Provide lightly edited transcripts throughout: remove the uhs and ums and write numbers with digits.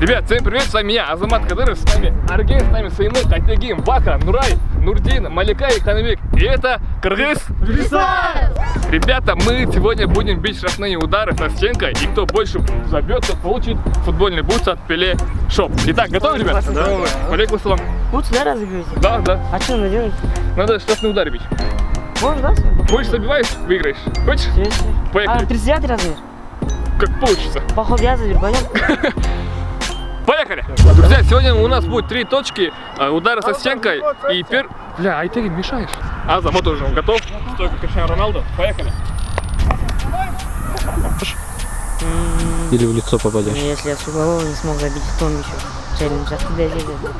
Ребят, всем привет, с вами я, Азамат Кадыров, с нами Арген, с нами Саймы, Кайтегим, Баха, Нурай, Нурдин, Малика и Ханабек. И это Кыргыз. Ребята, мы сегодня будем бить штрафные удары со стенкой, и кто больше забьет, тот получит футбольный бутс от Пеле Шоп. Итак, готовы, ребят? Да. Алейкум ассалам. Бутс, да, разыгрываете? Да, да. А что надо делать? Надо штрафные удары бить. Можешь, да? Хочешь, забиваешь, выиграешь. Хочешь? Поехали. 39 размер. Как получится. Походу я заберу, понял? Поехали! Друзья, сегодня у нас будет 3 точки, удары со стенкой и Бля, ай ты мешаешь. Азам, вот уже он готов. Стойка Криштиану Роналду. Поехали. Или в лицо попадешь. Если я с углового не смог забить, в том еще челлендж. Откуда я здесь забил?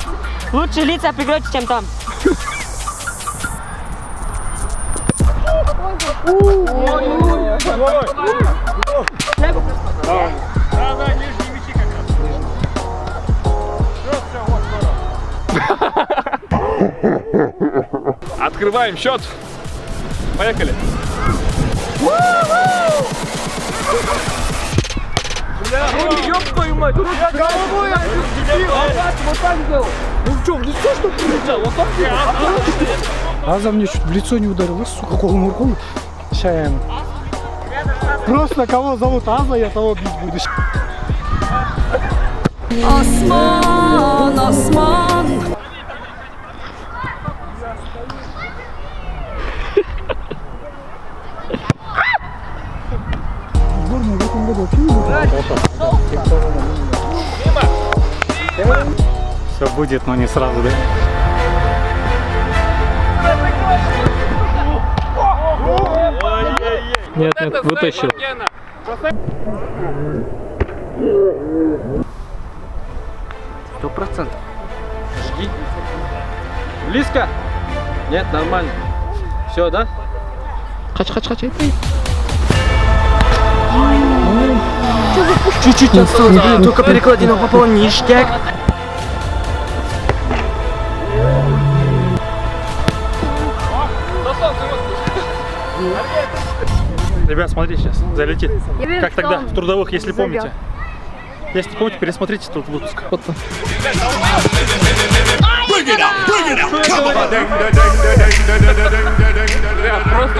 Лучше лица прикройте, чем там. Открываем счет. Поехали. Ёб твою мать! Я головой вот так сделал. Ну что, в лицо что прилетел? Вот так сделал. Аза мне чуть в лицо не ударил, сука, колом рукой. Ща я ему. Просто кого зовут Аза, я того бить буду. Osman, Osman. Сборная в этом году вообще не будет. Все будет, но не сразу, да? Нет, нет, вытащил. 100%. Жги. Близко? Нет, нормально. Все, да? Хач. Чуть-чуть не отстал. Только переклади на пополам, ништяк. Ребят, смотри, сейчас залетит. Как тогда, в трудовых, если помните. Если помните, пересмотрите тот выпуск. Просто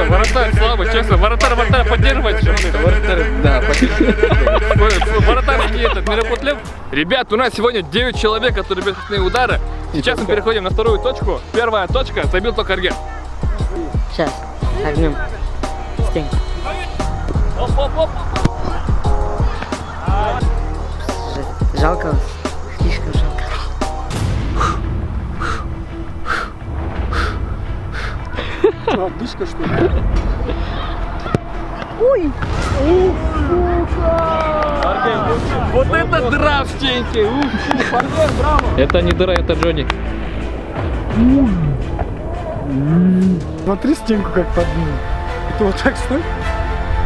воротарь слабый, честно. Воротарь поддерживает. Да, поддерживай. Воротарь не этот, Мирокотлев. Ребят, у нас сегодня 9 человек, которые бьют штрафные удары. Сейчас мы переходим на вторую точку. Первая точка забил только Арген. Сейчас, огнем. Стенку. Оп. Жалко вас. Слишком жалко. Отдышка, что ли? Вот это дыра в стенке. Это не дыра, это Джонни. Смотри стенку как подвинул. И ты вот так стой.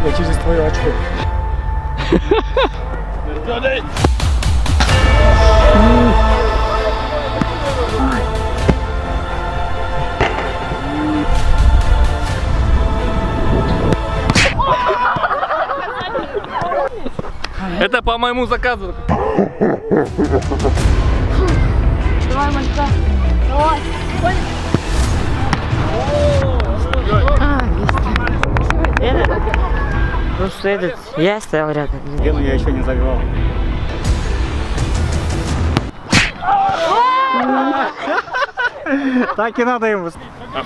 Я через твое очко. Это по моему заказу. Давай, Малька. Давай. Просто этот, я стоял рядом. Гену я еще не забивал. Так и надо ему.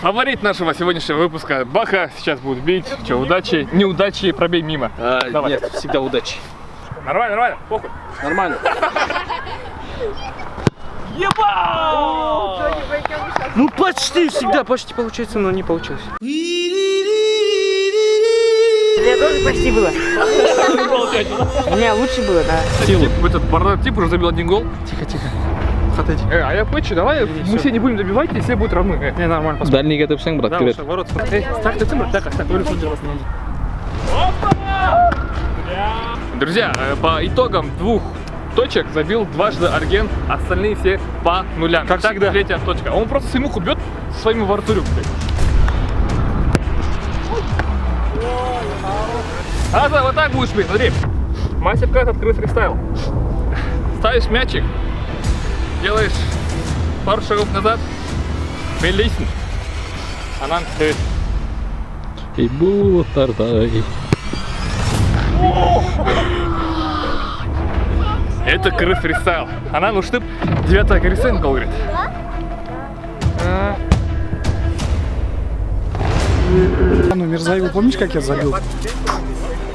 Фаворит нашего сегодняшнего выпуска Баха сейчас будет бить. Че, удачи, неудачи, пробей мимо. Давай. Нет, всегда удачи. Нормально, похуй. Нормально. Ну почти всегда, почти получается, но не получилось. У меня тоже почти было. У меня лучше было, да. Этот бородатип уже забил 1 гол. Тихо. А я хочу, давай мы все не будем добивать, и все будут равны. Не, нормально. Дальний кетіпсің, брат, Да, вперед. уже ворот смотри. Так, ты Друзья, по итогам 2 точек забил дважды Арген, остальные все по нулям. Как всегда. Третья точка. Он просто Саймуху бьет своими воротарем. Вот так будешь бить, смотри. Мастер-класс открыт фристайл. ставишь мячик, делаешь пару шагов назад, милисн. Анан стоит. И бутардай. Это кыргыз фристайл. Анан уштып 9-я кирсең, говорит. Ну, Мирзаеву, помнишь, как я забил?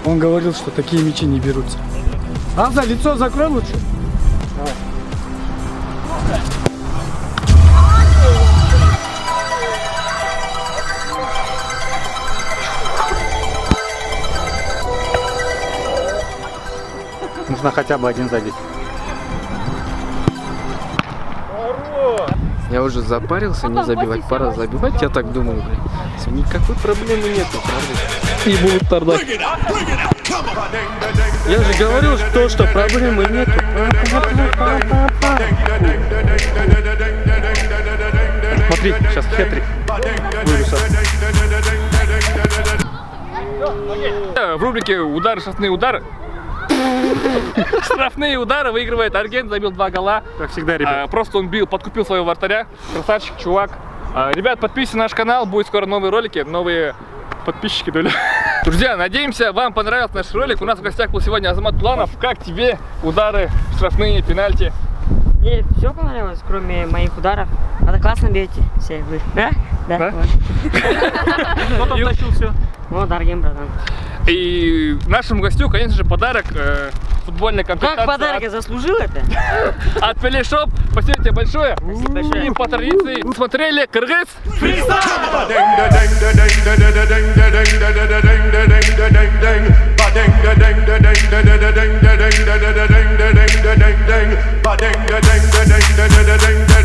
Он говорил, что такие мячи не берутся. Аза, лицо закрой лучше. Давай. Нужно хотя бы один забить. Я уже запарился не забивать, пора забивать, я так думаю, блин. Никакой проблемы нету, правда? И бутардай. Я же говорил, что проблемы нету. Смотри, сейчас хет-трик. В рубрике удары, штрафные удары. Штрафные удары выигрывает Арген, забил 2 гола. Как всегда, ребят. Просто он бил, подкупил своего вратаря. Красавчик, чувак. Ребят, подписывайтесь на наш канал, будет скоро новые ролики, новые подписчики, да ли? Друзья, надеемся, вам понравился наш ролик. У нас в гостях был сегодня Азамат Туланов. Как тебе удары, штрафные, пенальти? Мне все понравилось, кроме моих ударов. Надо классно бьете все вы. Да? Да. Да? Кто там тащил все? Вот, Арген, братан. И нашему гостю, конечно же, подарок футбольная комплектация. Как подарок я заслужил это? От Пелешоп. Спасибо тебе большое. Спасибо большое. И по традиции смотрели Кыргыз Freestyle!